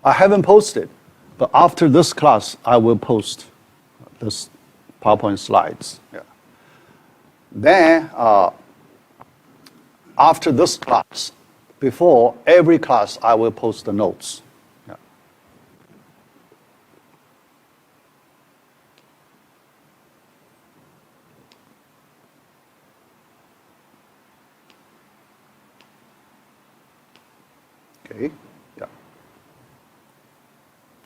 I haven't posted, but after this class, I will post this PowerPoint slides. Yeah. Then, after this class, before every class, I will post the notes. Yeah. Okay. Yeah.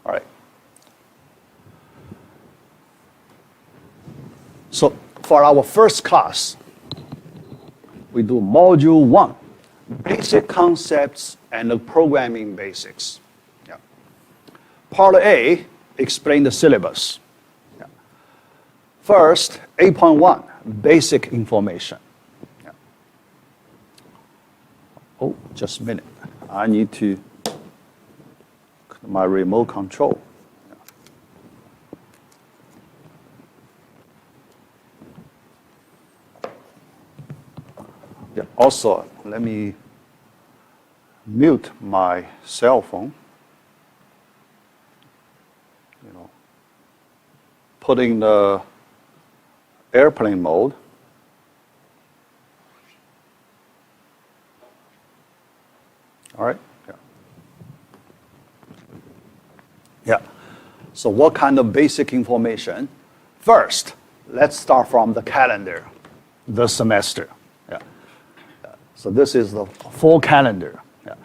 All right. So for our first class, we do Module 1, Basic Concepts and the Programming Basics. Yeah. Part A, explain the syllabus. Yeah. First, 8.1, Basic Information. Yeah. Oh, just a minute. I need to my remote control. Yeah. Also, let me mute my cell phone. Put in the airplane mode. All right. Yeah. Yeah. So what kind of basic information? First, let's start from the calendar, the semester. Yeah. So this is the full calendar. Yeah.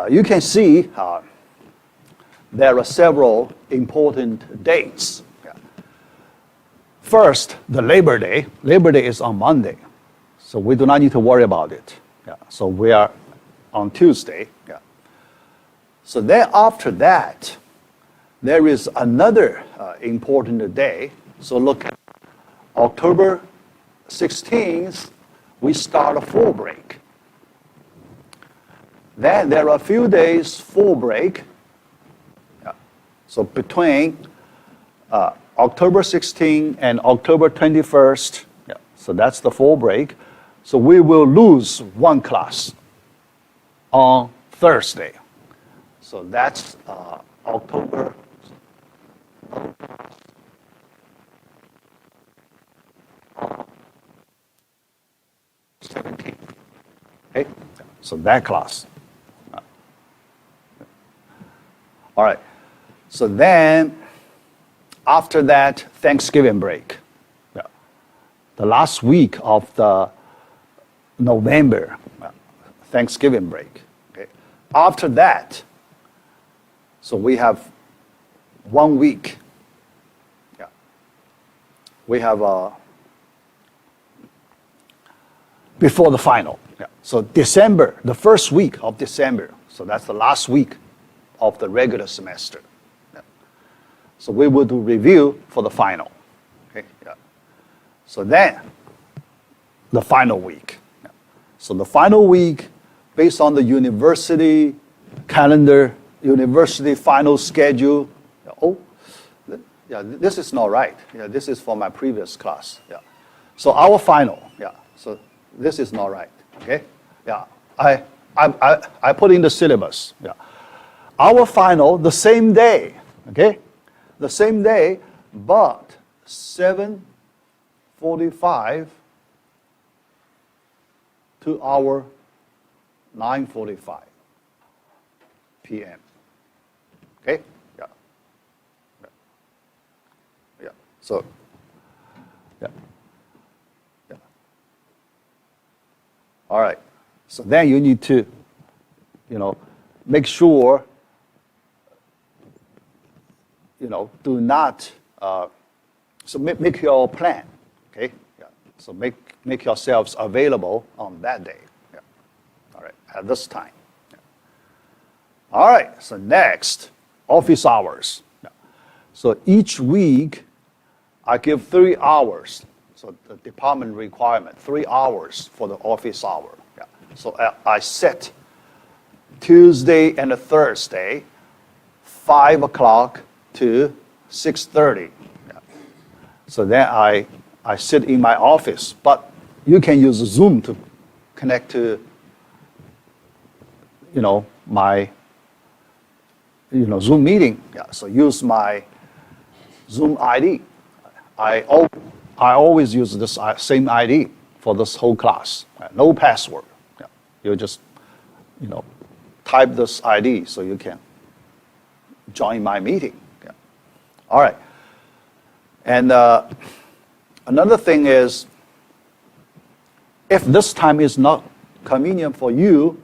You can see there are several important dates. Yeah. First, the Labor Day. Labor Day is on Monday, so we do not need to worry about it. Yeah. So we are on Tuesday. Yeah. So then after that, there is another important day. So look at October 16th, we start a fall break. Then there are a few days fall break. Yeah. So between October 16th and October 21st, yeah, so that's the fall break. So we will lose one class on Thursday. So that's October 17th. Okay, so that class. All right, so then after that, Thanksgiving break. Yeah. The last week of the November, Thanksgiving break. Okay. After that, so we have 1 week. Yeah. We have before the final. Yeah. So December, the first week of December. So that's the last week of the regular semester. Yeah. So we will do review for the final. Okay. Yeah. So then, the final week. Yeah. So the final week, based on the university calendar, university final schedule. Oh, yeah, this is not right. Yeah, this is for my previous class. Yeah. So our final. Yeah. So this is not right. Okay. Yeah. I put in the syllabus. Yeah. Our final the same day. Okay. The same day, but 7:45 to our 9:45 p.m. Okay? Yeah. Yeah. Yeah. So, yeah. Yeah. All right. So then you need to, make sure, do not, so make your plan. Okay? Yeah. So make yourselves available on that day. Yeah. All right. At this time. All right, so next, office hours. So each week, I give 3 hours. So the department requirement, 3 hours for the office hour. Yeah. So I set Tuesday and Thursday, 5 o'clock to 6:30. Yeah. So then I sit in my office, but you can use Zoom to connect to, my Zoom meeting. Yeah, so use my Zoom ID. I always use this same ID for this whole class. No password. Yeah. You just type this ID so you can join my meeting. Yeah. All right. And another thing is, if this time is not convenient for you,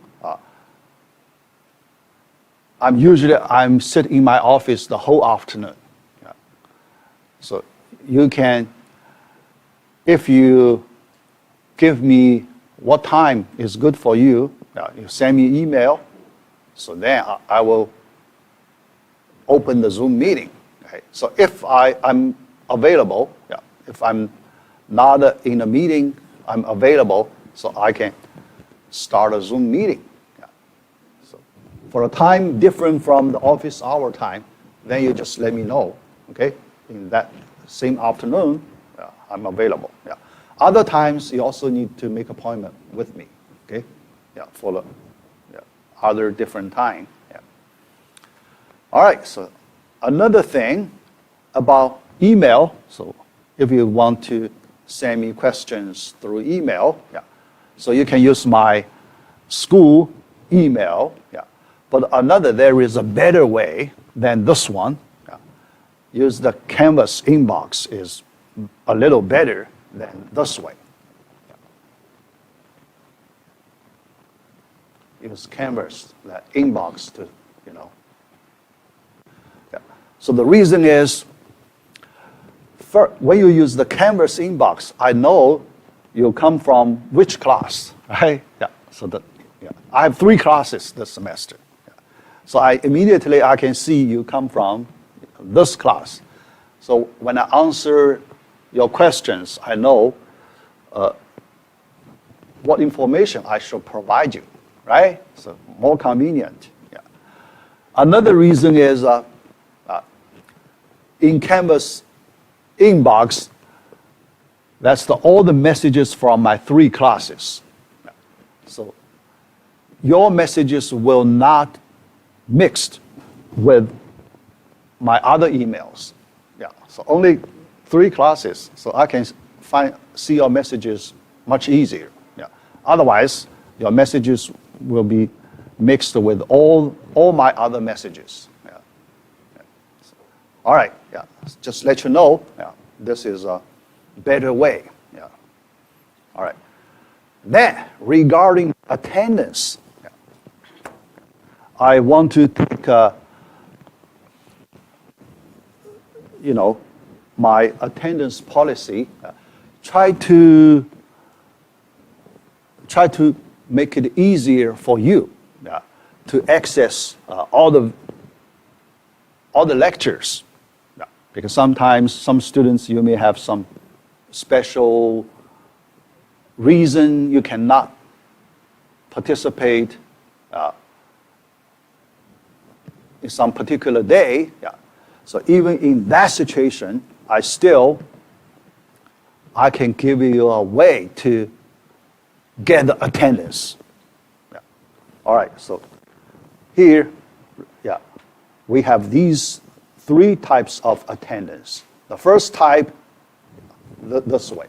I'm sitting in my office the whole afternoon. Yeah. So you can, if you give me what time is good for you, you send me an email, so then I will open the Zoom meeting. Okay? So if I'm available, if I'm not in a meeting, I'm available, so I can start a Zoom meeting. For a time different from the office hour time, then you just let me know, okay? In that same afternoon, I'm available. Yeah. Other times, you also need to make appointment with me, okay? Yeah, for the other different time. Yeah. All right, so another thing about email, so if you want to send me questions through email, so you can use my school email, But there is a better way than this one. Use the Canvas inbox is a little better than this way. Use Canvas, that inbox to, So the reason is, when you use the Canvas inbox, I know you come from which class, right? So I have 3 classes this semester. So I can see you come from this class. So when I answer your questions, I know what information I should provide you, right? So more convenient. Yeah. Another reason is in Canvas inbox, that's all the messages from my 3 classes. So your messages will not mixed with my other emails. So only 3 classes, so I can see your messages much easier. Otherwise, your messages will be mixed with all my other messages. All right, just let you know, this is a better way. All right. Then, regarding attendance, I want to take, my attendance policy, try to make it easier for you to access all the lectures. Because sometimes some students, you may have some special reason you cannot participate in some particular day. So even in that situation, I can give you a way to get the attendance. All right, so here, we have these 3 types of attendance. The first type, this way,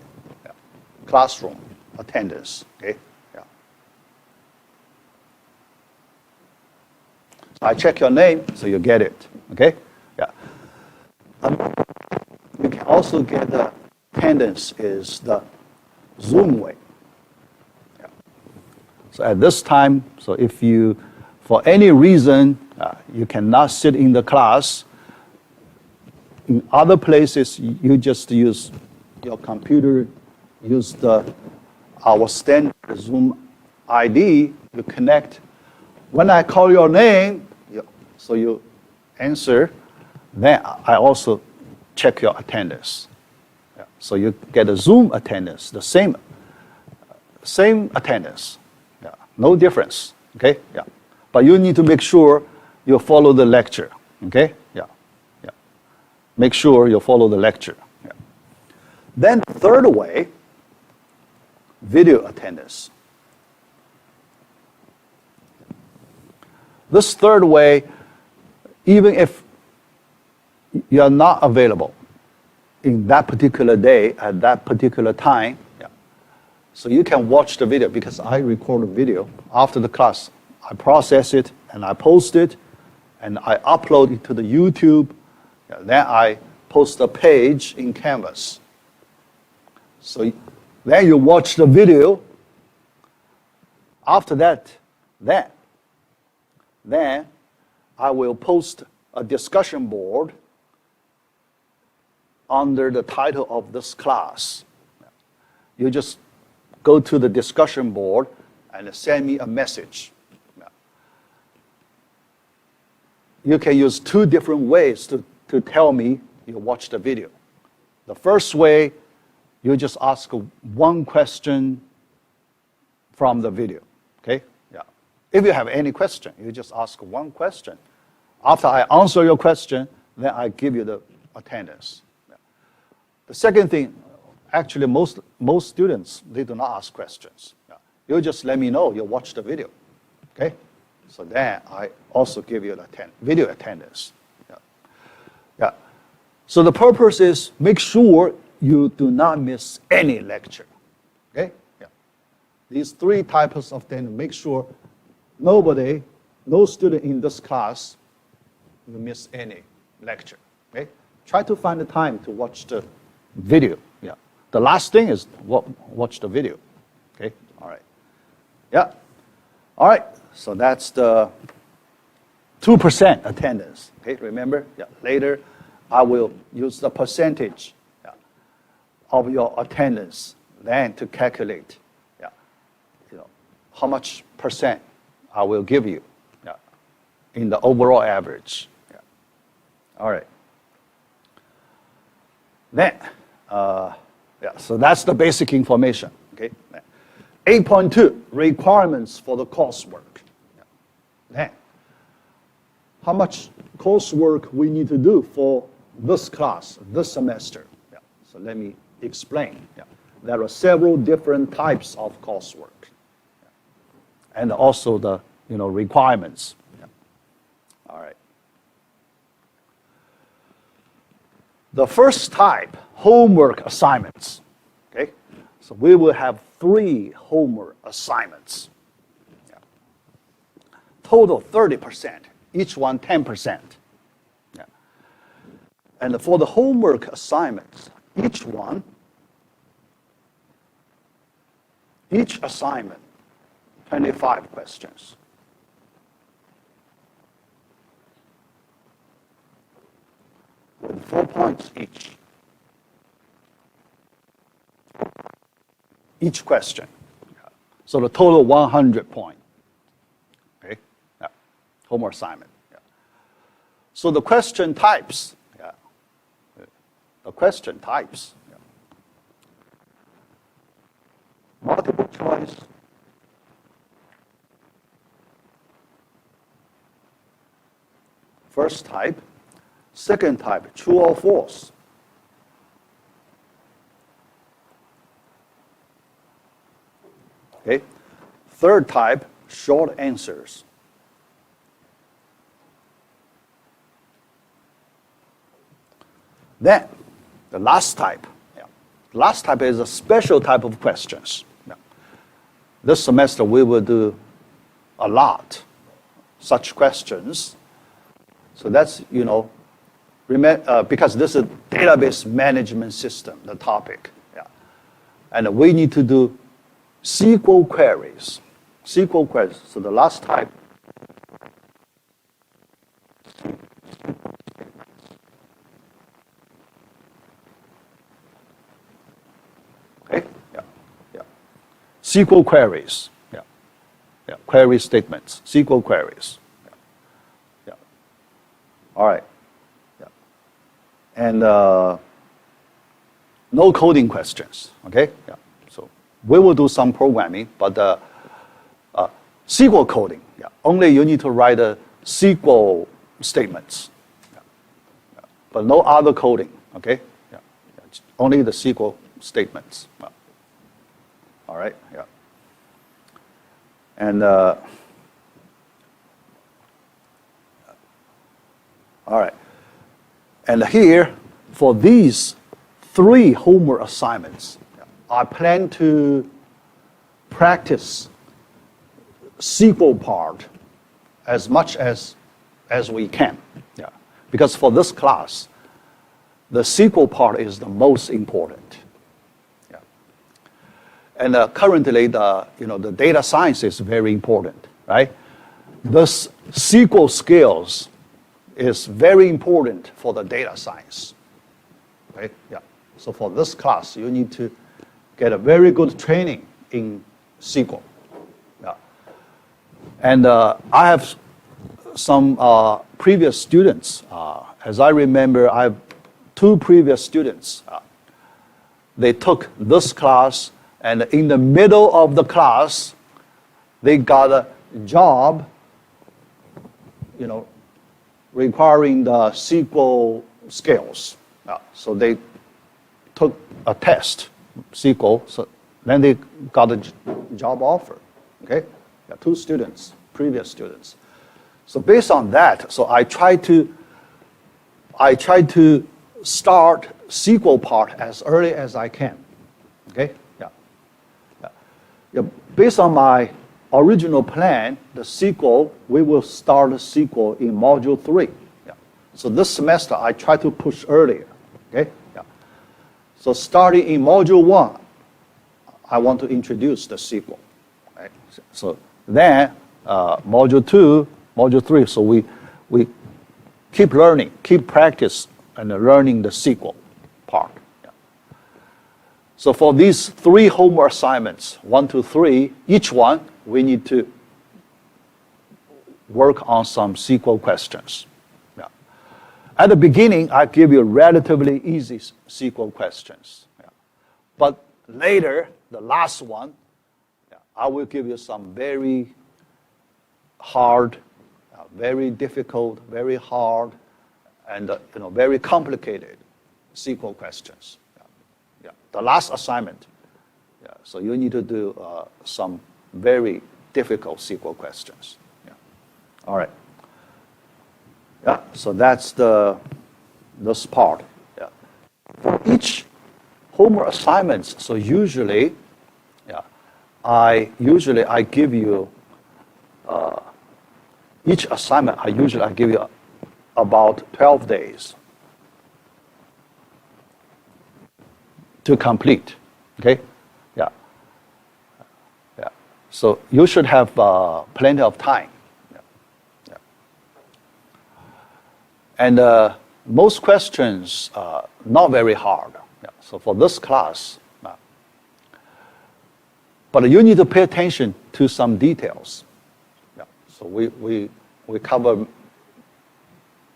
classroom attendance, okay? I check your name, so you get it, okay? You can also get the attendance is the Zoom way. So at this time, so if you, for any reason, you cannot sit in the class, in other places, you just use your computer, use our standard Zoom ID, you connect. When I call your name, so you answer, then I also check your attendance. So you get a Zoom attendance, the same attendance, no difference, okay? But you need to make sure you follow the lecture, okay? Make sure you follow the lecture. Then third way, video attendance. This third way, even if you are not available in that particular day at that particular time, yeah, so you can watch the video because I record a video after the class. I process it and I post it and I upload it to the YouTube. Yeah, then I post a page in Canvas. So then you watch the video. After that, then I will post a discussion board under the title of this class. You just go to the discussion board and send me a message. You can use two different ways to tell me you watched the video. The first way, you just ask one question from the video, okay? Yeah. If you have any question, you just ask one question. After I answer your question, then I give you the attendance. Yeah. The second thing, actually most students, they do not ask questions. Yeah. You just let me know you watched the video, okay? So then I also give you the video attendance. Yeah. Yeah. So the purpose is make sure you do not miss any lecture. Okay? Yeah. These three types of things, make sure no student in this class will miss any lecture. Okay? Try to find the time to watch the video. Yeah. The last thing is watch the video. Okay? All right. Yeah. All right. So that's the 2% attendance. Okay, remember? Yeah. Later, I will use the percentage of your attendance then to calculate, how much percent I will give you in the overall average. Yeah. All right. Then, so that's the basic information. Okay. 8.2 requirements for the coursework. Then, how much coursework we need to do for this class, this semester. Yeah. So let me explain. Yeah. There are several different types of coursework, and also the requirements. Yeah. All right. The first type, homework assignments. Okay. So we will have 3 homework assignments. Yeah. Total 30%, each one 10%. Yeah. And for the homework assignments, each assignment, 25 questions. With 4 points each. Each question. So the total 100 points. Okay? Yeah. Homework assignment. Yeah. So the question types. Yeah. The question types. Yeah. Multiple choice. First type. Second type, true or false. Okay. Third type, short answers. Then, the last type. Yeah. Last type is a special type of questions. Yeah. This semester we will do a lot such questions. So that's, because this is database management system, the topic. Yeah. And we need to do SQL queries. SQL queries. So the last type. Okay? Yeah. Yeah. SQL queries. Yeah. Yeah. Query statements. SQL queries. Yeah. Yeah. All right. Yeah. And no coding questions. Okay? Yeah. We will do some programming, but SQL coding, yeah, only you need to write SQL statements, yeah. Yeah. But no other coding, okay? Yeah. Yeah. Only the SQL statements. Yeah. All right, yeah. And All right. And here, for these 3 homework assignments, I plan to practice SQL part as much as we can. Yeah. Because for this class, the SQL part is the most important. Yeah. And currently, the data science is very important, right? This SQL skills is very important for the data science. Right? Yeah. So for this class, you need to get a very good training in SQL. Yeah. And I have some previous students. As I remember, I have 2 previous students. They took this class, and in the middle of the class, they got a job, requiring the SQL skills. So they took a test, SQL, so then they got a job offer. Okay, 2 students, previous students. So based on that, so I try to start SQL part as early as I can. Okay, yeah. Based on my original plan, the SQL, we will start SQL in Module 3. Yeah. So this semester, I try to push earlier. Okay, yeah. So starting in Module 1, I want to introduce the SQL. Right? So then, Module 2, Module 3, so we keep learning, keep practice, and learning the SQL part. Yeah. So for these 3 homework assignments, 1 to 3, each one, we need to work on some SQL questions. Yeah. At the beginning, I give you relatively easy SQL questions. Yeah. But later, the last one, I will give you some very hard, very difficult, very hard, and very complicated SQL questions. Yeah. The last assignment. Yeah. So you need to do some very difficult SQL questions. Yeah. All right. Yeah. So that's this part. Yeah. For each homework assignments, so usually, I give you each assignment. I give you about 12 days to complete. Okay. So you should have plenty of time. Yeah. And most questions are not very hard. Yeah. So for this class, but you need to pay attention to some details. Yeah. So we cover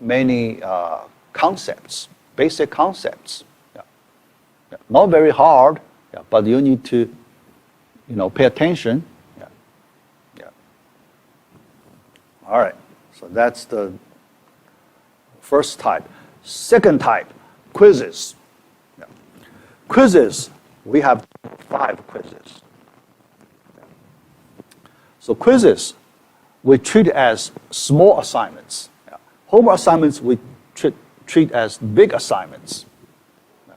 many concepts, basic concepts. Yeah. Yeah. Not very hard, but you need to pay attention. All right, so that's the first type. Second type, quizzes. Yeah. Quizzes, we have 5 quizzes. Yeah. So quizzes, we treat as small assignments. Yeah. Homework assignments, we treat as big assignments. Yeah.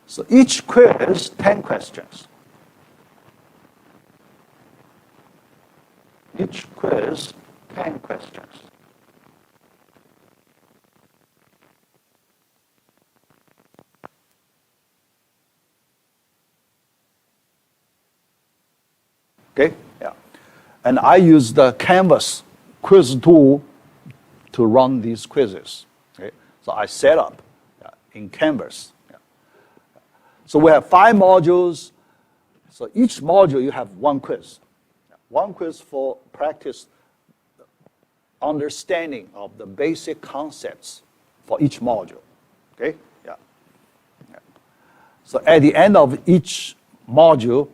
So each quiz, 10 questions. Each quiz, 10 questions. Okay, yeah. And I use the Canvas quiz tool to run these quizzes. Okay, so I set up in Canvas. Yeah. So we have 5 modules. So each module you have 1 quiz. 1 quiz for practice understanding of the basic concepts for each module. Okay? Yeah. So at the end of each module,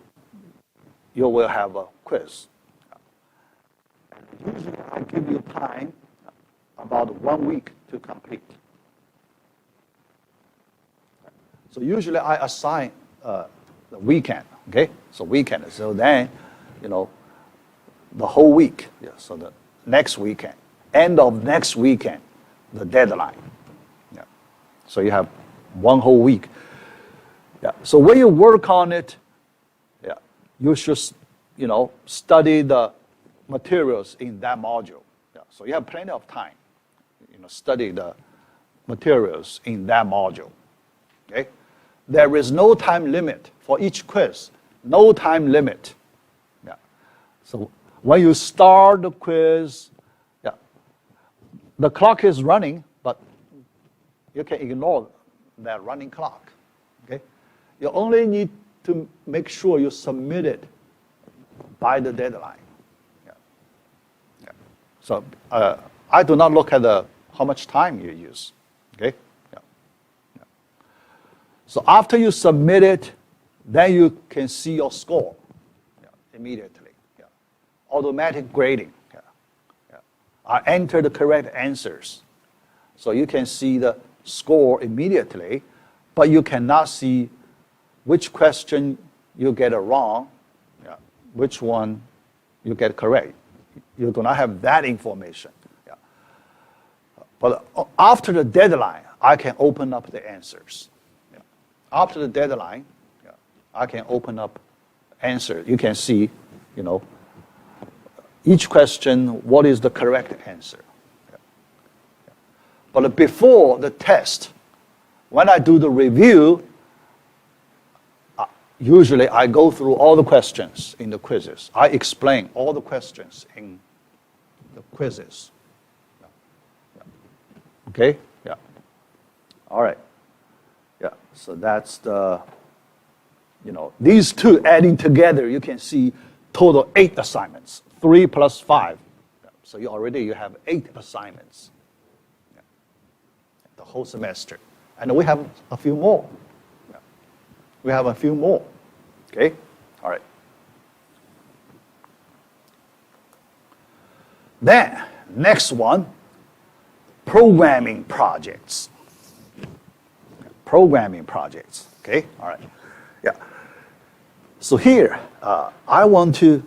you will have a quiz. And usually I give you time about 1 week to complete. So usually I assign the weekend. Okay? So weekend. So then, the whole week. Yeah, so the next weekend, end of next weekend, the deadline. Yeah. So you have 1 whole week. Yeah. So when you work on it, yeah, you should, study the materials in that module. Yeah. So you have plenty of time, study the materials in that module. Okay. There is no time limit for each quiz. No time limit. Yeah. So when you start the quiz, yeah, the clock is running, but you can ignore that running clock. Okay. You only need to make sure you submit it by the deadline. Yeah. Yeah. So I do not look at how much time you use. Okay. Yeah. Yeah. So after you submit it, then you can see your score, yeah, immediately. Yeah. Automatic grading. Yeah. Yeah. I enter the correct answers. So you can see the score immediately, but you cannot see which question you get wrong, yeah, which one you get correct. You do not have that information. Yeah. But after the deadline, I can open up the answers. Yeah. After the deadline, yeah, I can open up answers. You can see, each question, what is the correct answer. Yeah. Yeah. But before the test, when I do the review, usually I go through all the questions in the quizzes. I explain all the questions in the quizzes. Yeah. Yeah. Okay? Yeah. All right. Yeah. So that's the, these two adding together, you can see total 8 assignments. 3 plus 5. Yeah. So you have 8 assignments. Yeah. The whole semester. And we have a few more. We have a few more. Okay? All right. Then, next one, programming projects. Programming projects. Okay? All right. Yeah. So here, I want to,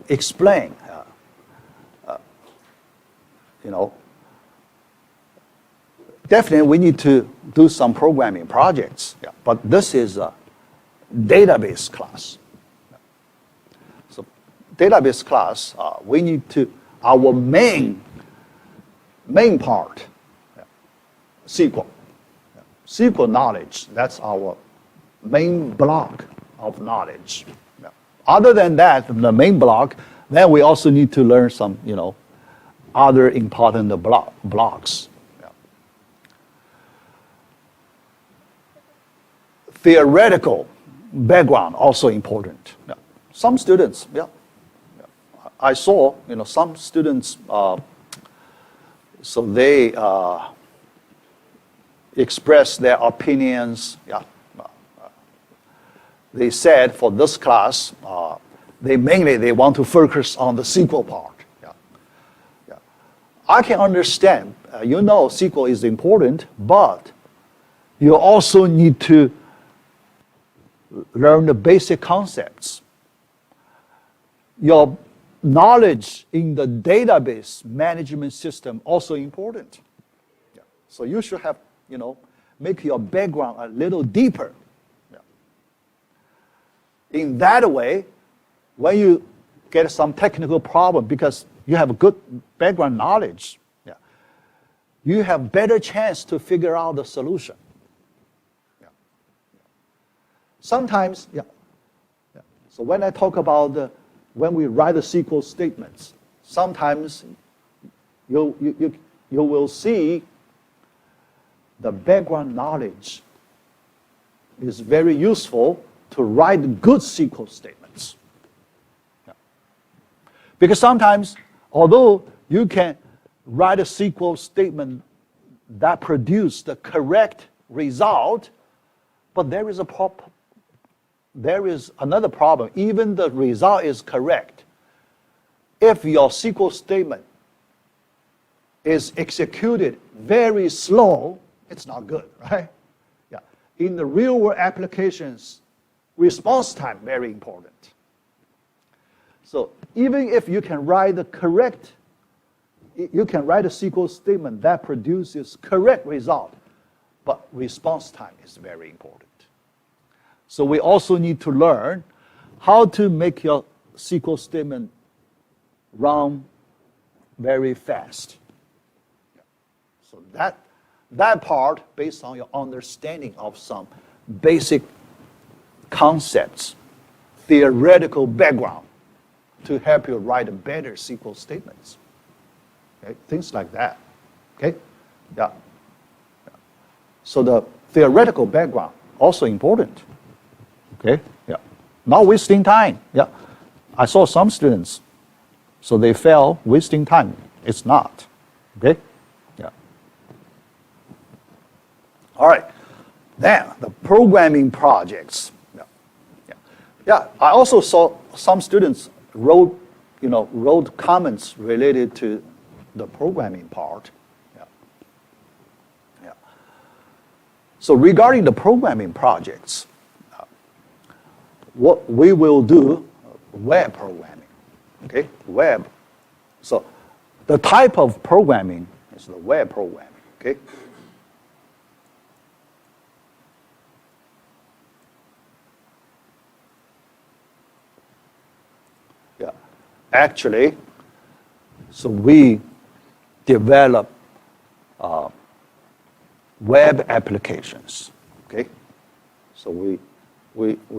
explain, definitely we need to do some programming projects. Yeah. But this is a database class. So database class, we need to, our main part, SQL. SQL knowledge, that's our main block of knowledge. Other than that, the main block, then we also need to learn some, other important blocks. Theoretical background also important. Yeah. Some students, I saw, some students, so they express their opinions. Yeah. They said for this class, they want to focus on the SQL part. Yeah. Yeah. I can understand, SQL is important, but you also need to learn the basic concepts. Your knowledge in the database management system also important. Yeah. So you should have, make your background a little deeper. Yeah. In that way, when you get some technical problem, because you have good background knowledge, yeah, you have better chance to figure out the solution. Sometimes, yeah. So when I talk about when we write the SQL statements, sometimes you will see the background knowledge is very useful to write good SQL statements. Yeah. Because sometimes, although you can write a SQL statement that produces the correct result, but there is another problem. Even the result is correct. If your SQL statement is executed very slow, it's not good, right? Yeah. In the real world applications, response time very important. So even if you can write the correct you can write a SQL statement that produces correct result, but response time is very important. So we also need to learn how to make your SQL statement run very fast. So that part, based on your understanding of some basic concepts, theoretical background, to help you write better SQL statements. Okay? Things like that. Okay? Yeah. So the theoretical background also important. Okay? Yeah. Not wasting time. Yeah. I saw some students, so they fail wasting time. It's not. Okay? Yeah. All right. Then the programming projects. Yeah. Yeah. Yeah. I also saw some students wrote comments related to the programming part. Yeah. Yeah. So regarding the programming projects, what we will do, web programming. Okay, web. So the type of programming is the web programming. Okay. Yeah. Actually, so we develop web applications. Okay. So we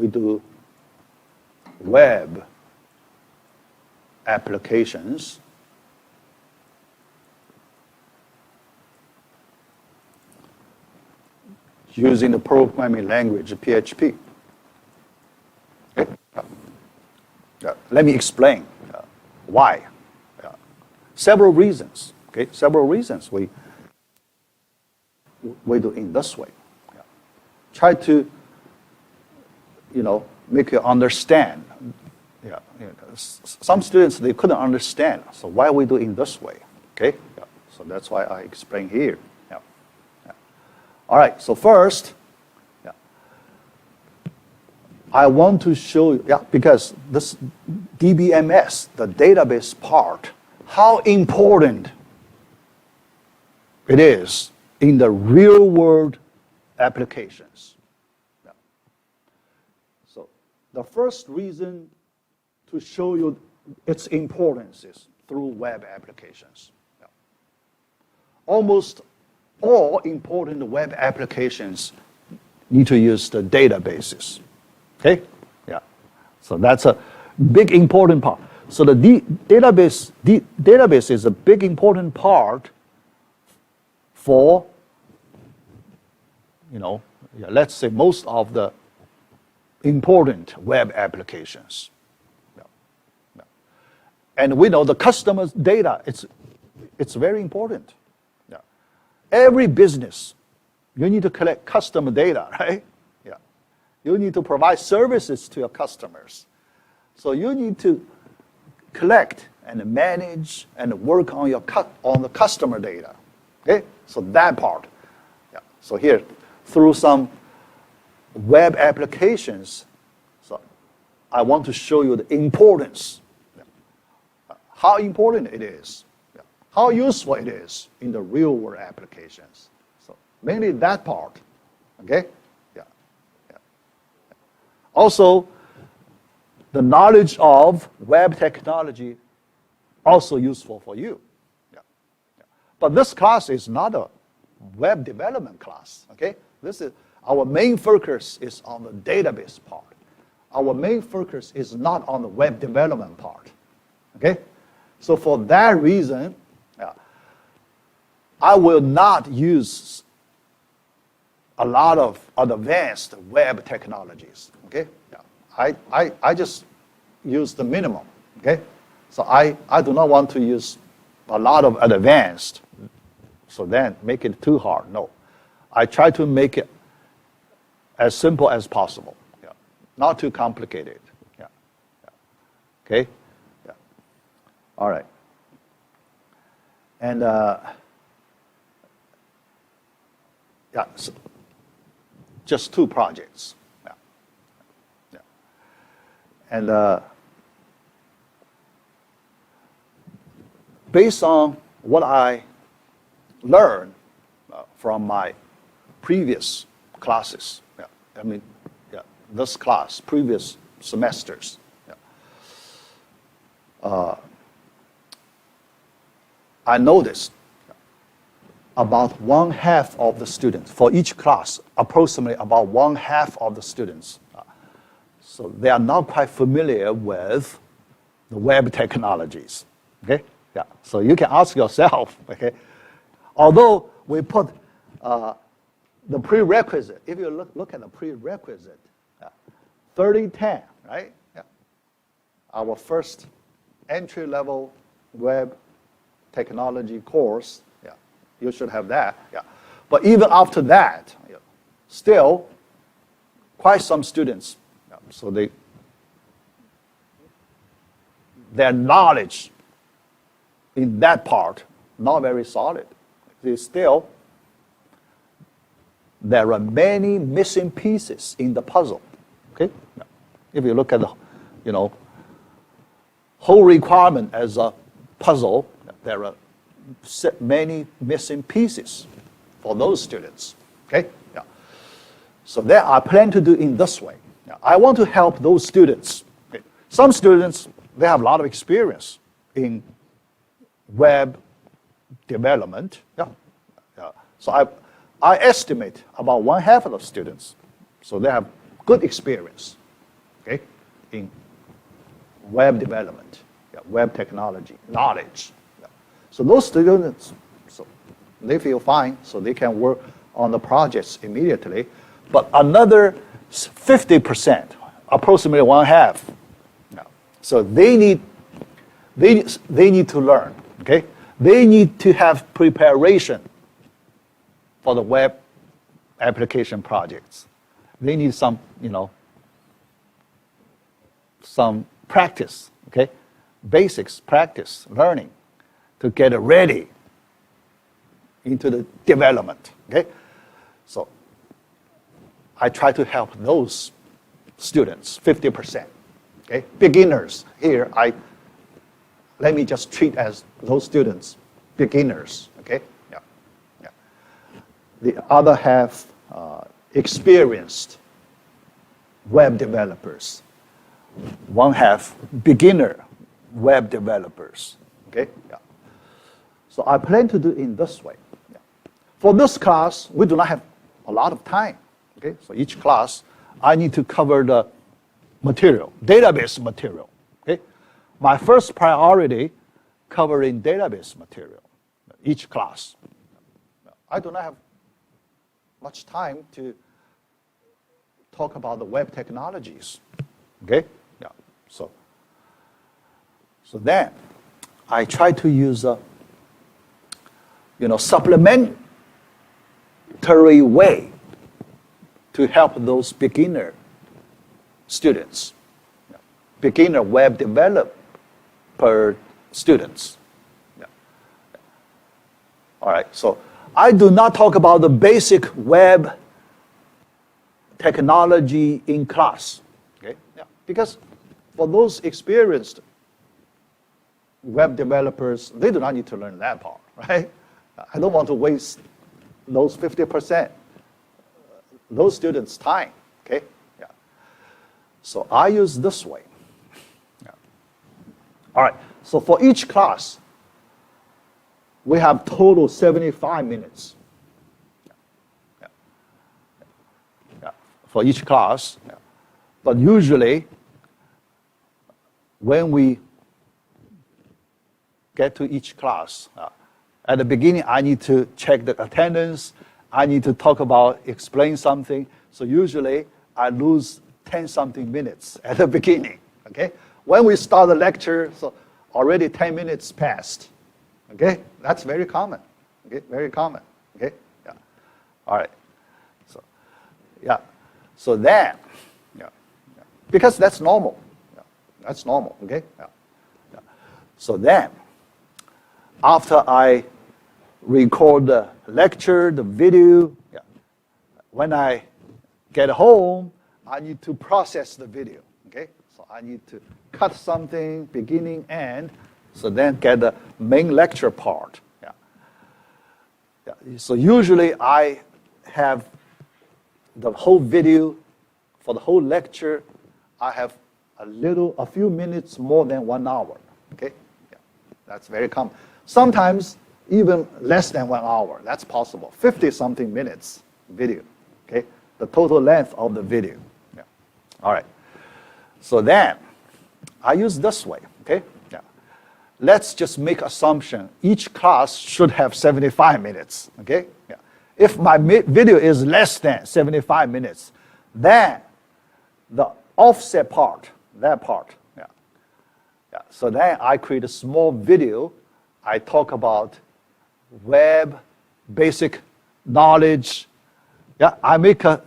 do web applications using the programming language PHP. Okay? Let me explain why. Several reasons. Okay, several reasons we do in this way. Try to, make you understand. Yeah, some students, they couldn't understand. So why we do in this way? Okay, yeah. So that's why I explain here. Yeah. Yeah. All right. So first, yeah, I want to show you, because this DBMS, the database part, how important it is in the real world applications. Yeah. So the first reason to show you its importance is through web applications. Yeah. Almost all important web applications need to use the databases. Okay? Yeah. So that's a big important part. So the database is a big important part for, let's say most of the important web applications. Yeah. Yeah. And we know the customer's data, it's very important. Yeah. Every business, you need to collect customer data, right? Yeah. You need to provide services to your customers. So you need to collect and manage and work on the customer data. Okay? So that part. Yeah. So here, through some web applications, so I want to show you the importance. Yeah. How important it is. Yeah. How useful it is in the real world applications. So mainly that part. Okay? Yeah. Yeah. Also, the knowledge of web technology also useful for you. Yeah. Yeah. But this class is not a web development class. Okay? This is our main focus is on the database part. Our main focus is not on the web development part. Okay? So for that reason, I will not use a lot of advanced web technologies. Okay? Yeah. I just use the minimum. Okay? So I do not want to use a lot of advanced, so then make it too hard. No. I try to make it as simple as possible. Yeah. Not too complicated. Yeah. Yeah. Okay? Yeah. All right. And so just 2 projects. Yeah. Yeah. And based on what I learned from my previous classes, this class, previous semesters, I noticed about 1/2 of the students, for each class, approximately about 1/2 of the students, so they are not quite familiar with the web technologies, okay? Yeah, so you can ask yourself, okay, although we put the prerequisite, if you look at the prerequisite, 3010, right? Yeah. Our first entry-level web technology course, yeah, you should have that, yeah. But even after that, still quite some students, so their knowledge in that part not very solid. There are many missing pieces in the puzzle. Okay, if you look at the, whole requirement as a puzzle, there are many missing pieces for those students. Okay, yeah. So that I plan to do in this way. I want to help those students. Okay. Some students, they have a lot of experience in web development. Yeah. Yeah. So I estimate about 1/2 of the students, so they have good experience, okay, in web development, web technology, knowledge. Yeah. So those students, so they feel fine, so they can work on the projects immediately. But another 50%, approximately 1/2, so they need to learn, okay? They need to have preparation for the web application projects. They need some, some practice, okay? Basics, practice, learning to get ready into the development, okay? So I try to help those students, 50%, okay? Beginners, here, let me just treat as those students, beginners, okay? Yeah, yeah. The other half, experienced web developers. 1/2 beginner web developers, okay? Yeah. So I plan to do it in this way. Yeah. For this class, we do not have a lot of time, okay? So each class, I need to cover the material, database material, okay? My first priority, covering database material, each class. I do not have much time to talk about the web technologies, okay? Yeah. So then I try to use a, supplementary way to help those beginner students, beginner web developer students. Yeah. All right, so I do not talk about the basic web technology in class, okay? Yeah. Because for those experienced web developers, they do not need to learn that part, right? I don't want to waste those 50%, those students' time, okay? Yeah. So I use this way. Yeah. All right, so for each class, we have total 75 minutes. Yeah. Yeah. For each class. Yeah. But usually, when we get to each class, at the beginning, I need to check the attendance. I need to explain something. So usually, I lose 10-something minutes at the beginning, okay? When we start the lecture, so already 10 minutes passed, okay? That's very common, okay? Very common, okay? Yeah. All right. So, yeah. So then, yeah. Because that's normal. Yeah. That's normal, okay? Yeah. Yeah. So then, after I record the lecture, the video, yeah. When I get home, I need to process the video, okay? So I need to cut something, beginning, end, so then get the main lecture part. Yeah. Yeah. So usually I have the whole video for the whole lecture. I have a few minutes more than 1 hour. Okay, yeah. That's very common. Sometimes even less than 1 hour. That's possible. 50-something minutes video. Okay, the total length of the video. Yeah. All right. So then I use this way. Okay. Yeah. Let's just make assumption. Each class should have 75 minutes. Okay. Yeah. If my video is less than 75 minutes, then the offset part, that part. Yeah. Yeah. So then I create a small video. I talk about web, basic knowledge. Yeah, I make a,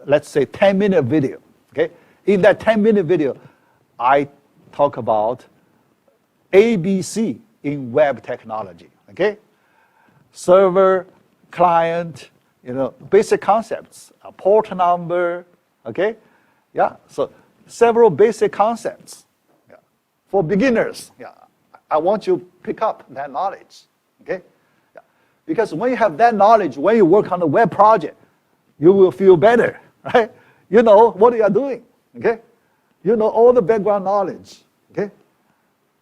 let's say, 10-minute video. Okay, in that 10-minute video, I talk about ABC in web technology. Okay, server, client, basic concepts, a port number. Okay, yeah, so several basic concepts. Yeah. For beginners. Yeah, I want you to pick up that knowledge. Okay. Because when you have that knowledge, when you work on a web project, you will feel better, right? You know what you are doing, okay? You know all the background knowledge, okay?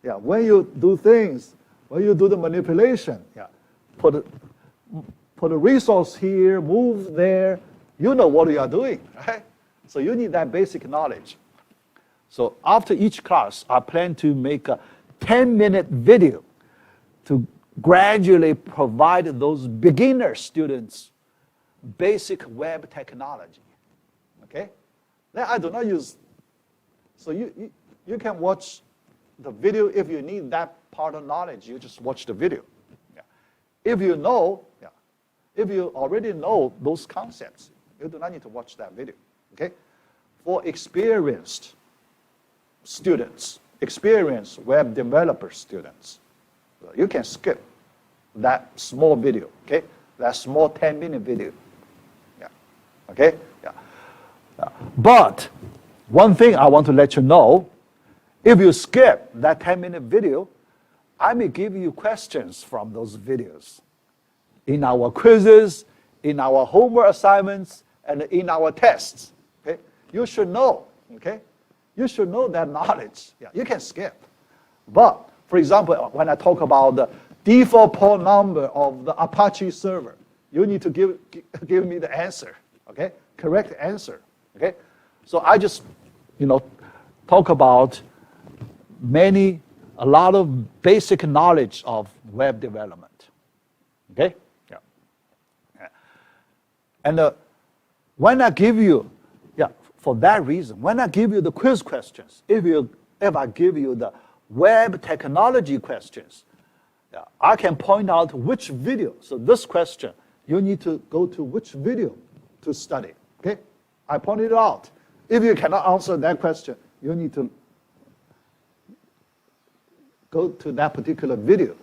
Yeah, when you do things, when you do the manipulation, yeah, put a resource here, move there, you know what you are doing, right? So you need that basic knowledge. So after each class, I plan to make a 10-minute video to gradually provide those beginner students basic web technology. Okay? Then I do not use, so you can watch the video if you need that part of knowledge, you just watch the video. Yeah. If you know, yeah, if you already know those concepts, you do not need to watch that video. Okay? For experienced students, experienced web developer students, you can skip that small video, okay? That small 10-minute video. Yeah. Okay? Yeah. But one thing I want to let you know, if you skip that 10-minute video, I may give you questions from those videos in our quizzes, in our homework assignments, and in our tests. Okay? You should know, okay? You should know that knowledge. Yeah, you can skip. But, for example, when I talk about the default port number of the Apache server, you need to give me the answer, okay? Correct answer, okay? So I just, talk about a lot of basic knowledge of web development, okay? Yeah. Yeah. And when I give you, for that reason, when I give you the quiz questions, if I give you the web technology questions, I can point out which video. So this question, you need to go to which video to study, okay? I pointed it out. If you cannot answer that question, you need to go to that particular video,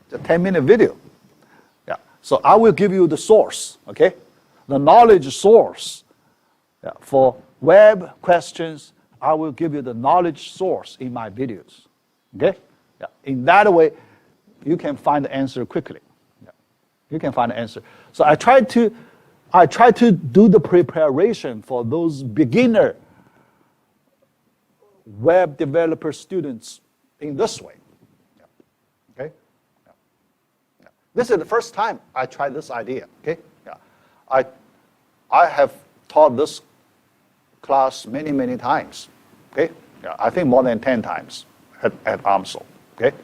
the 10-minute video. Yeah. So I will give you the source, okay? The knowledge source. Yeah. For web questions, I will give you the knowledge source in my videos, okay? Yeah. In that way, you can find the answer quickly. Yeah. You can find the answer. So I try to do the preparation for those beginner web developer students in this way. Yeah. Okay? Yeah. Yeah. This is the first time I tried this idea. Okay? Yeah. I have taught this class many, many times. Okay? Yeah. I think more than 10 times at UMSL. Okay?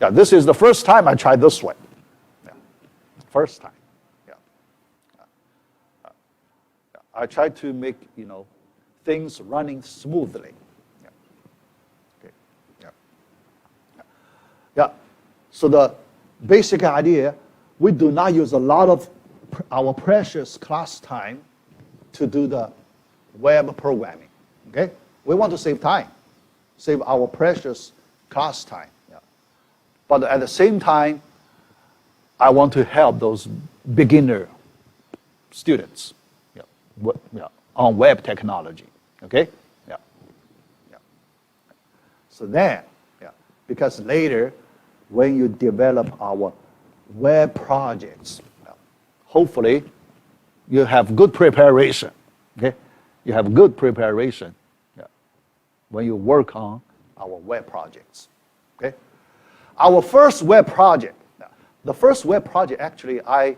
Yeah, this is the first time I tried this way. Yeah. First time. Yeah. I tried to make, things running smoothly. Yeah. Okay. Yeah. Yeah. So the basic idea, we do not use a lot of our precious class time to do the web programming. Okay? We want to save time, save our precious class time. Yeah. But at the same time, I want to help those beginner students on web technology. Okay? Yeah. Yeah. So then, because later, when you develop our web projects, hopefully you have good preparation, okay? You have good preparation when you work on our web projects, okay? Our first web project, the first web project actually, I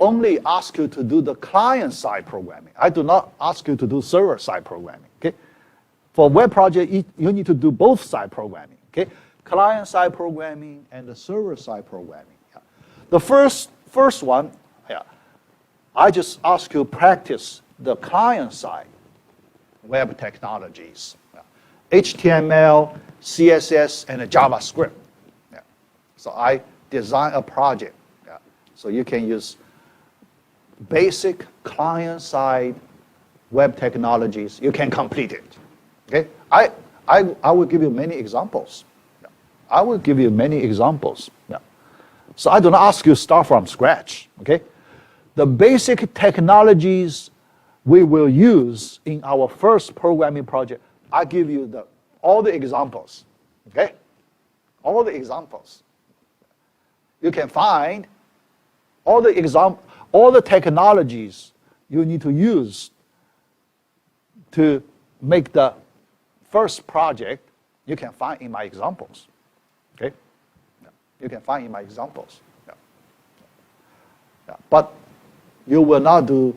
only ask you to do the client-side programming. I do not ask you to do server-side programming, okay? For web project, you need to do both side programming, okay? Client-side programming and the server-side programming. Yeah. The first one, I just ask you practice the client-side web technologies, HTML, CSS, and JavaScript. Yeah. So I design a project, so you can use basic client-side web technologies. You can complete it. Okay, I will give you many examples. Yeah. I will give you many examples. Yeah. So I do not ask you to start from scratch. Okay, the basic technologies we will use in our first programming project, I give you all the examples. Okay, all the examples. You can find all the technologies you need to use to make the first project. You can find in my examples. Okay, yeah. You can find in my examples. Yeah. Yeah. But you will not do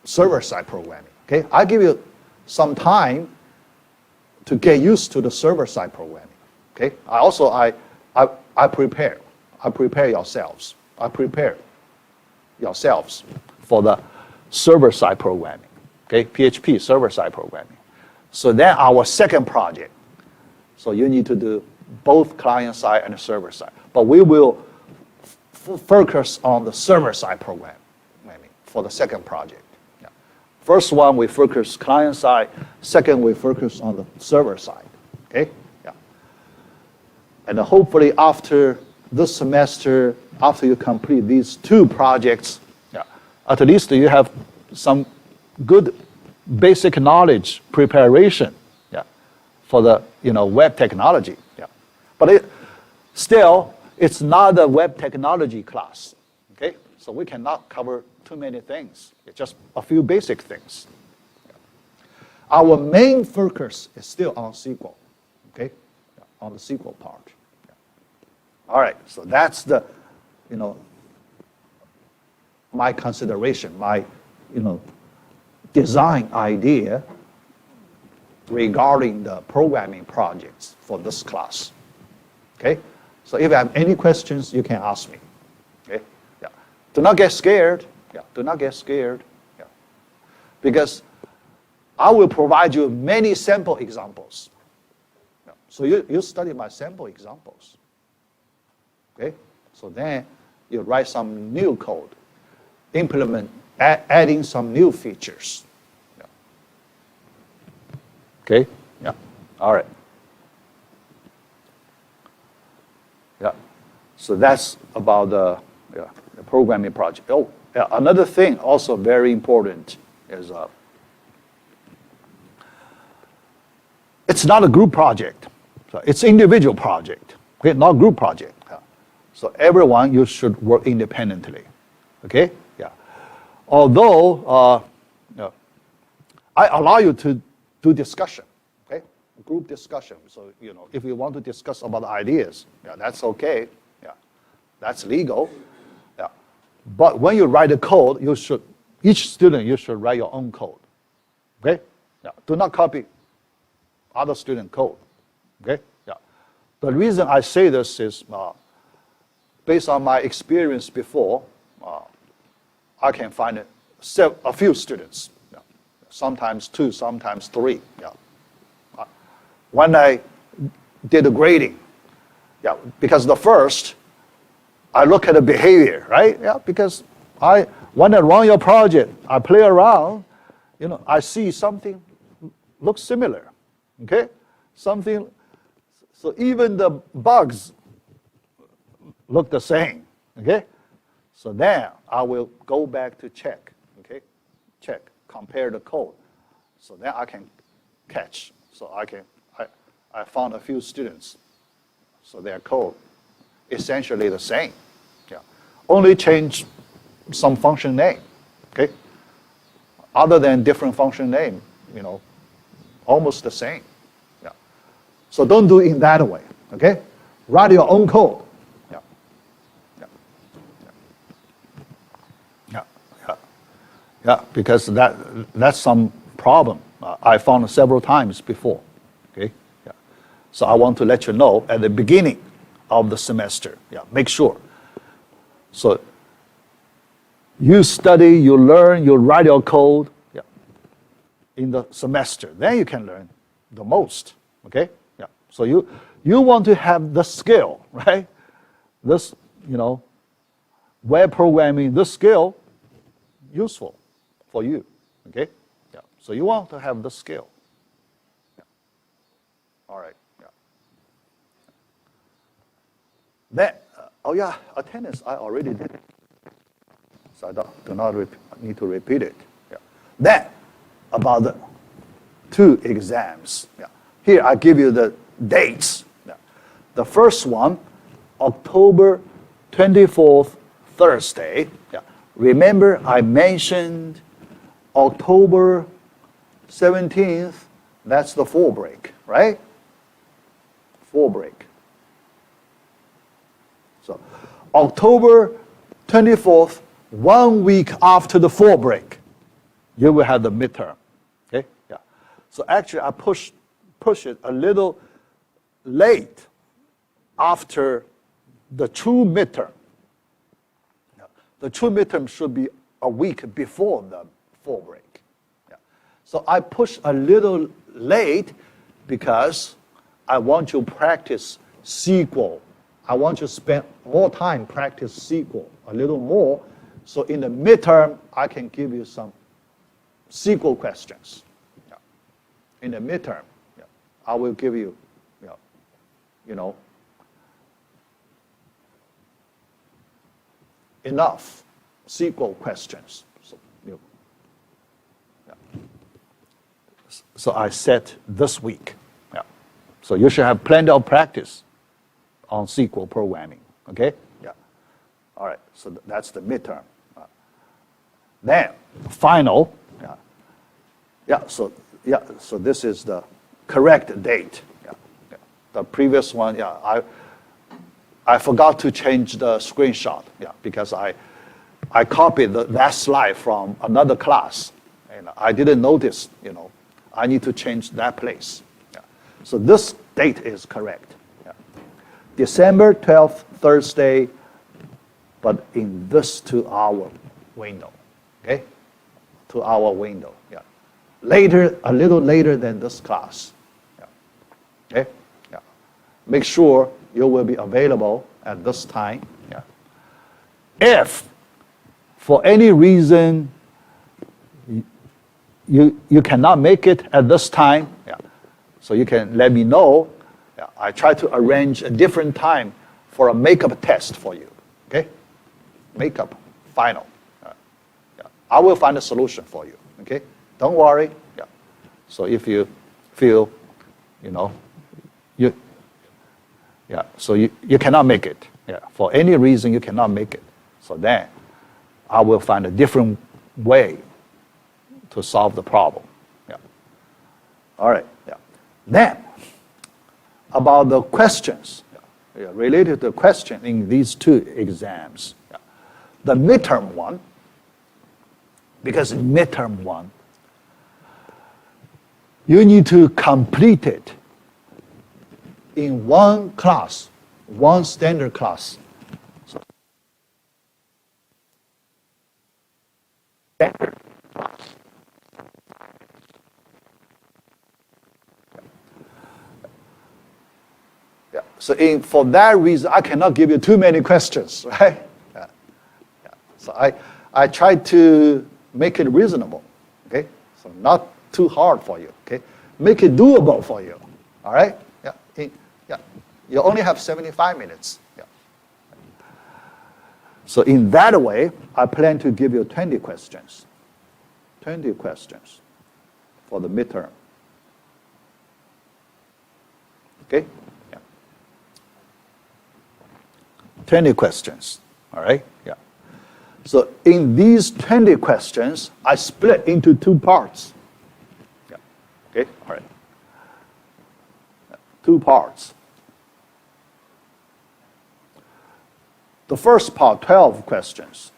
server-side programming. Okay, I give you some time to get used to the server-side programming. Okay, I prepare yourselves. I prepare yourselves for the server-side programming. Okay, PHP server-side programming. So then our second project. So you need to do both client-side and server-side. But we will focus on the server-side programming for the second project. Yeah. First one, we focus client-side. Second, we focus on the server-side. Okay? Yeah. And hopefully after this semester, after you complete these two projects, at least you have some good basic knowledge preparation for the web technology. Yeah. But still, it's not a web technology class. Okay? So we cannot cover too many things. It's just a few basic things. Yeah. Our main focus is still on SQL. Okay? Yeah. On the SQL part. Yeah. All right, so that's the, my consideration, my, design idea regarding the programming projects for this class. Okay? So if you have any questions, you can ask me. Okay? Yeah. Do not get scared. Yeah. Do not get scared. Yeah. Because I will provide you many sample examples. Yeah. So you study my sample examples. Okay? So then you write some new code, implement, adding some new features. Yeah. Okay? Yeah. All right. Yeah. So that's about the programming project. Oh, yeah, another thing also very important is it's not a group project. So it's individual project. Okay, not group project. Yeah. So everyone, you should work independently. Okay? Yeah. Although I allow you to do discussion. Okay? Group discussion. So if you want to discuss about ideas, that's okay. Yeah. That's legal. Yeah. But when you write a code, each student you should write your own code. Okay? Yeah. Do not copy other student code. Okay? Yeah. The reason I say this is based on my experience before, I can find a few students, sometimes two, sometimes three. When I did the grading, because the first, I look at the behavior, right? Yeah, because when I run your project, I play around, I see something looks similar, okay? So even the bugs look the same, okay? So then I will go back to check, okay? Check, compare the code. So then I can catch. So I found a few students. So their code essentially the same. Yeah. Only change some function name, okay? Other than different function name, almost the same. Yeah. So don't do it in that way, okay? Write your own code. Yeah. Yeah. Yeah. Yeah. Yeah. Because that's some problem I found several times before, okay? Yeah. So I want to let you know at the beginning of the semester. Yeah. Make sure. So you study, you learn, you write your code in the semester. Then you can learn the most, okay? Yeah. So you want to have the skill, right? This, web programming, this skill, useful for you, okay? Yeah. So you want to have the skill. Yeah. All right. Yeah. Then, attendance, I already did it. So I do not need to repeat it. Yeah. Then, about the 2 exams. Yeah. Here I give you the dates. Yeah. The first one, October 24th, Thursday. Yeah. Remember I mentioned October 17th, that's the fall break, right? Fall break. So October 24th, 1 week after the fall break, you will have the midterm. Okay? Yeah. So actually I push it a little late after the true midterm. Yeah. The true midterm should be a week before the fall break. Yeah. So I push a little late because I want you to practice SQL. I want you to spend more time practice SQL, a little more. So in the midterm, I can give you some SQL questions. Yeah. In the midterm, yeah, I will give you, enough SQL questions. So, yeah. So I set this week. Yeah. So you should have plenty of practice on SQL programming. Okay? Yeah. All right. So that's the midterm. Then final. Yeah. So this is the correct date. Yeah. Yeah. The previous one. Yeah. I forgot to change the screenshot. Yeah. Because I copied that slide from another class, and I didn't notice. I need to change that place. Yeah. So this date is correct. Yeah. December 12th, Thursday, but in this 2-hour window. Okay? 2-hour window. Yeah. Later, a little later than this class. Yeah. Okay? Yeah. Make sure you will be available at this time. Yeah. If for any reason you cannot make it at this time, yeah, so you can let me know. Yeah, I try to arrange a different time for a makeup test for you. Okay? Makeup final. Yeah. I will find a solution for you. Okay? Don't worry. Yeah. So if you feel, so you cannot make it. Yeah. For any reason you cannot make it. So then I will find a different way to solve the problem. Yeah. All right. Yeah. Then about the questions, yeah, related to the question in these 2 exams. Yeah. The midterm one, because in midterm one, you need to complete it in one class, one standard class. So, standard class. Yeah. So for that reason, I cannot give you too many questions, right? Yeah. Yeah. So I try to make it reasonable, okay? So not too hard for you, okay? Make it doable for you, all right? Yeah. You only have 75 minutes. Yeah. So in that way, I plan to give you 20 questions. 20 questions for the midterm. Okay? Yeah. 20 questions, all right? Yeah. So in these 20 questions, I split into 2 parts. Yeah. Okay, all right. 2 parts. The first part, 12 questions.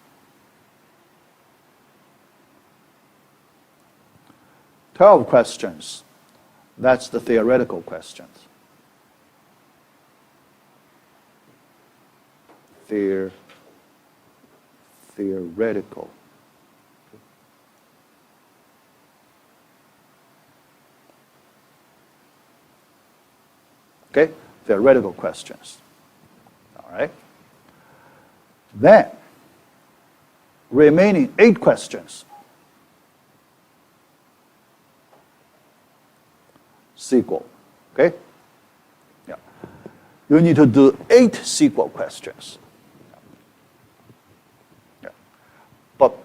12 questions, that's the theoretical questions. Theoretical. Okay, theoretical questions. All right. Then, remaining 8 questions. SQL, okay? Yeah. You need to do 8 SQL questions. Yeah. But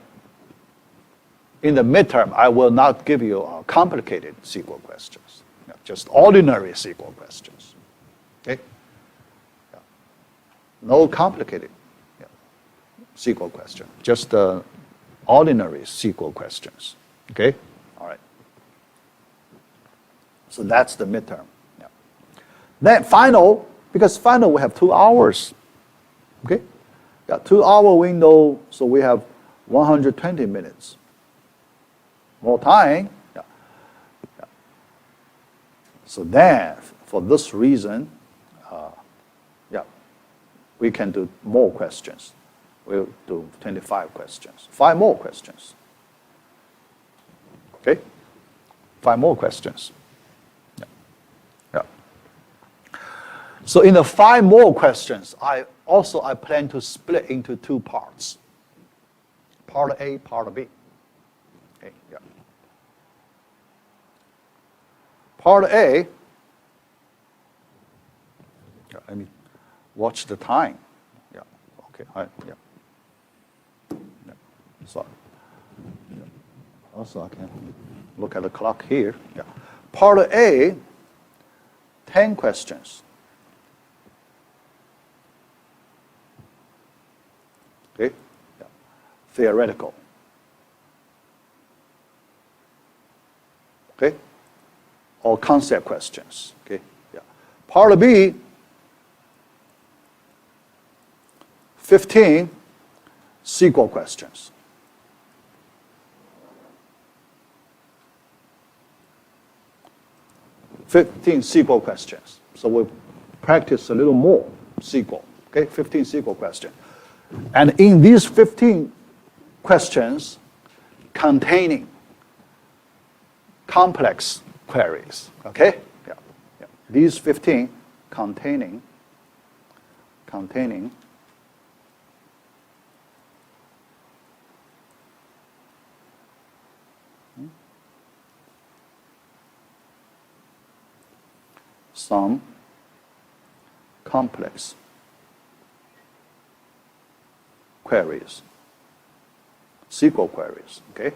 in the midterm, I will not give you complicated SQL questions. Yeah. Just ordinary SQL questions. Okay? Yeah. No complicated SQL question, just ordinary SQL questions. Okay? All right. So that's the midterm. Yeah. Then final, because final we have 2 hours. Okay? Yeah, 2-hour window, so we have 120 minutes. More time. Yeah. Yeah. So then, for this reason, yeah, we can do more questions. We'll do 25 questions. 5 more questions. Okay? 5 more questions. Yeah. Yeah. So in the 5 more questions, I plan to split into 2 parts. Part A, part B. Okay, yeah. Part A, yeah, let me watch the time. Yeah, okay, yeah. So, yeah. Also, I can look at the clock here. Yeah. Part A, 10 questions. Okay? Yeah. Theoretical. Okay? Or concept questions. Okay? Yeah. Part B, 15 SQL questions. 15 SQL questions. So we'll practice a little more SQL. Okay, 15 SQL questions. And in these 15 questions containing complex queries. Okay? Yeah. Yeah. These 15 containing some complex queries, SQL queries, okay?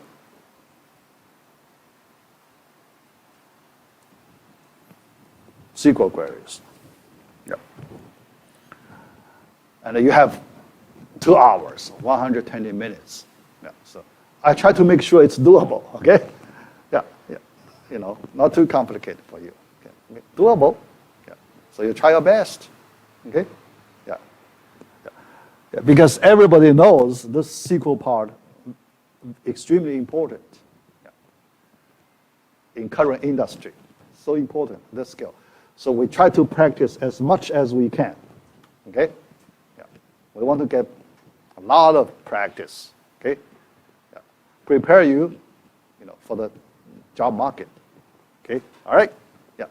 SQL queries, yeah. And you have 2 hours, 120 minutes. Yeah, so I try to make sure it's doable, okay? Yeah, yeah, you know, not too complicated for you. Okay? Doable, yeah. So you try your best, okay? Yeah. Yeah. Yeah. Because everybody knows this SQL part extremely important, yeah, in current industry. So important, this skill. So we try to practice as much as we can, okay? Yeah. We want to get a lot of practice, okay? Yeah. Prepare you, you know, for the job market, okay? All right? Yeah.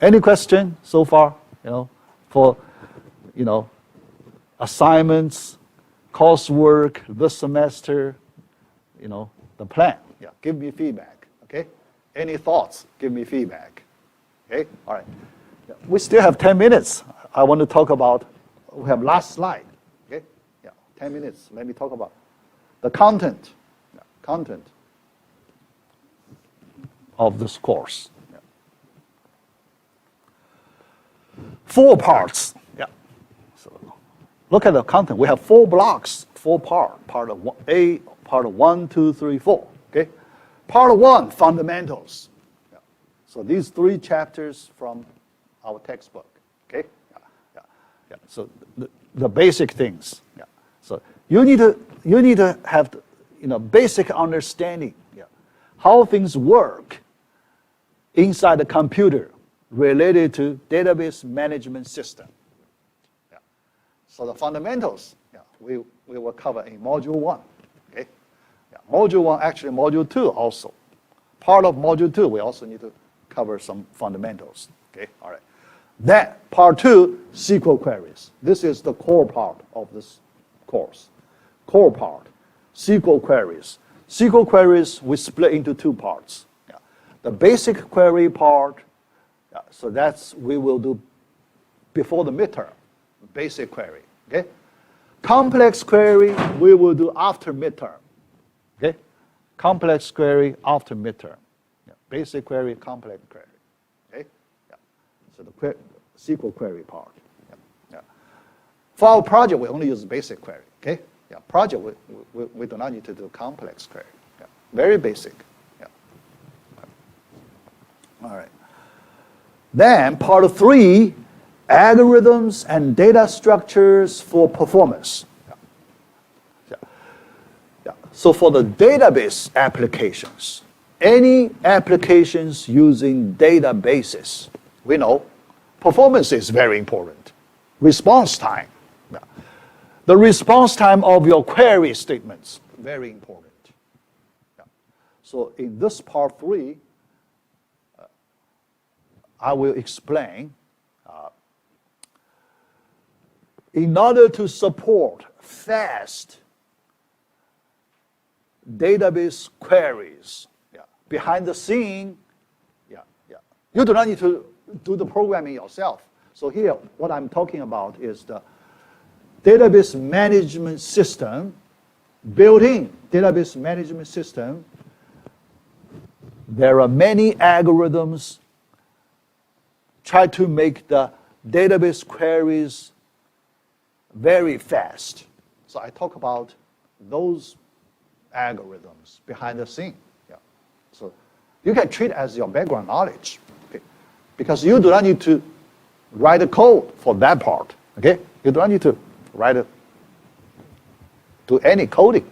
Any question so far, you know, for, you know, assignments, coursework this semester, you know, the plan? Yeah. Give me feedback, okay? Any thoughts? Give me feedback, okay? All right. Yeah. We still have 10 minutes. I want to talk about, we have last slide, okay? Yeah, 10 minutes. Let me talk about the content, yeah, content of this course. Yeah. 4 parts, yeah. So look at the content. We have 4 blocks, four parts. Part of A, part of 1, 2, 3, 4. Okay? Part of 1, fundamentals. Yeah. So these 3 chapters from our textbook. Okay? Yeah. Yeah. Yeah. So the basic things. Yeah. So you need to have basic understanding. Yeah. How things work inside the computer related to database management system. Yeah. So the fundamentals, yeah, we will cover in Module 1. Okay? Yeah. Module 1, actually Module 2 also. Part of Module 2, we also need to cover some fundamentals. Okay? All right. Then, Part 2, SQL queries. This is the core part of this course. Core part, SQL queries. SQL queries, we split into 2 parts. Yeah. The basic query part, yeah, so we will do before the midterm, basic query. Okay? Complex query, we will do after midterm. Okay? Complex query after midterm. Yeah. Basic query, complex query. Okay? Yeah. So the SQL query part. Yeah. Yeah. For our project, we only use basic query. Okay? Yeah. Project, we do not need to do complex query. Yeah. Very basic. Yeah. All right. Then part 3, algorithms and data structures for performance. Yeah. Yeah. Yeah. So for the database applications, any applications using databases, we know performance is very important. Response time. Yeah. The response time of your query statements, very important. Yeah. So in this part 3, I will explain. In order to support fast database queries, yeah, behind the scene, yeah, yeah, you do not need to do the programming yourself. So here, what I'm talking about is the database management system, built-in database management system. There are many algorithms try to make the database queries very fast. So I talk about those algorithms behind the scene. Yeah. So you can treat it as your background knowledge, okay? Because you do not need to write a code for that part. Okay? You do not need to do any coding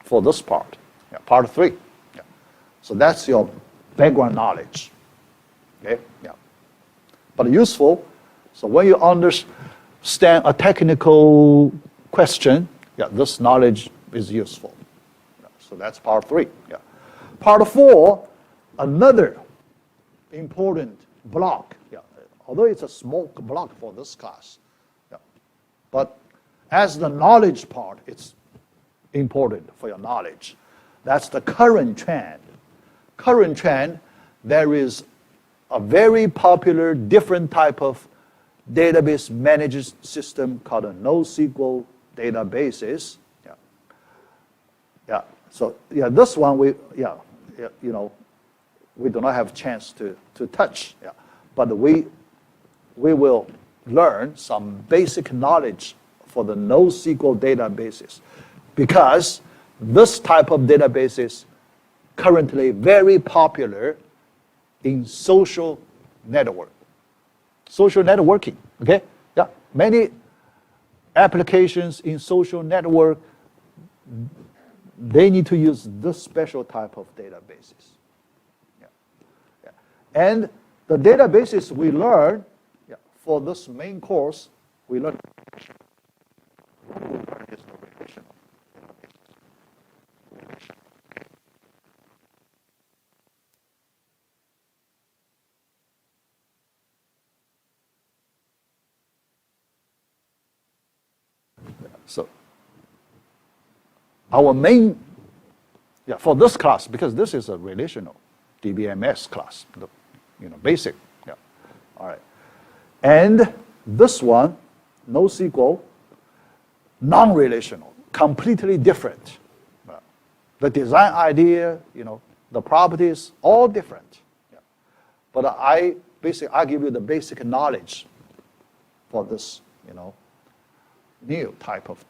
for this part. Yeah. Part 3. Yeah. So that's your background knowledge. Okay? Yeah. But useful. So when you understand a technical question, yeah, this knowledge is useful. Yeah, so that's part 3. Yeah. Part 4, another important block. Yeah. Although it's a small block for this class, yeah. But as the knowledge part, it's important for your knowledge. That's the current trend. Current trend, there is a very popular different type of database management system called a NoSQL databases. Yeah. Yeah. So yeah, this one we do not have a chance to touch. Yeah. But we will learn some basic knowledge for the NoSQL databases, because this type of databases currently very popular in social network. Social networking, okay? Yeah, many applications in social network, they need to use this special type of databases. Yeah. Yeah. And the databases we learn, yeah, for this main course, we learn is the relational. So our main, yeah, for this class, because this is a relational DBMS class, basic, yeah, all right. And this one, NoSQL, non-relational, completely different. The design idea, the properties, all different. Yeah. But I give you the basic knowledge for this, new type of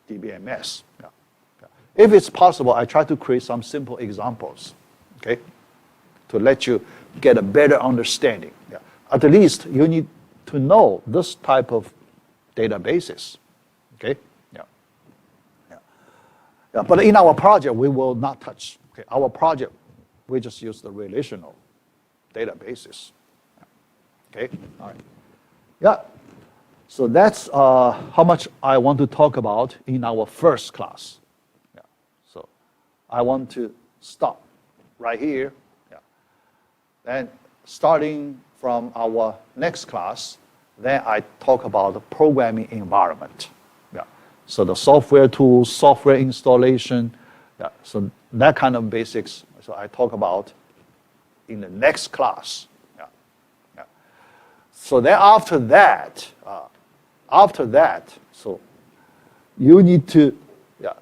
DBMS. Yeah. Yeah. If it's possible, I try to create some simple examples, okay, to let you get a better understanding. Yeah. At least you need to know this type of databases, okay? Yeah. Yeah. Yeah. But in our project, we will not touch. Okay. Our project, we just use the relational databases. Okay. All right. Yeah. So that's how much I want to talk about in our first class. Yeah. So I want to stop right here. Yeah. Then starting from our next class, then I talk about the programming environment. Yeah. So the software tools, software installation, yeah. So that kind of basics. So I talk about in the next class. Yeah. Yeah. So then after that, so you need to, yeah,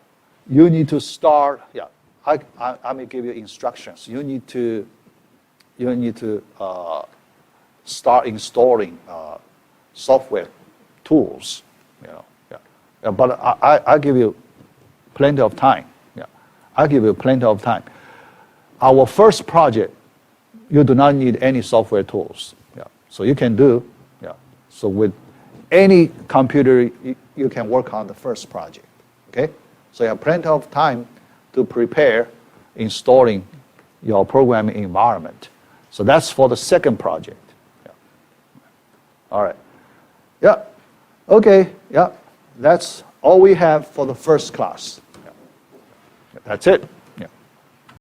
you need to start. Yeah, I may give you instructions. You need to start installing software tools. You know, yeah. Yeah, but I give you plenty of time. Yeah, I give you plenty of time. Our first project, you do not need any software tools. Yeah, so you can do. Yeah, so with any computer, you can work on the first project, okay? So you have plenty of time to prepare installing your programming environment. So that's for the second project. Yeah. All right. Yeah. Okay. Yeah. That's all we have for the first class. Yeah. That's it.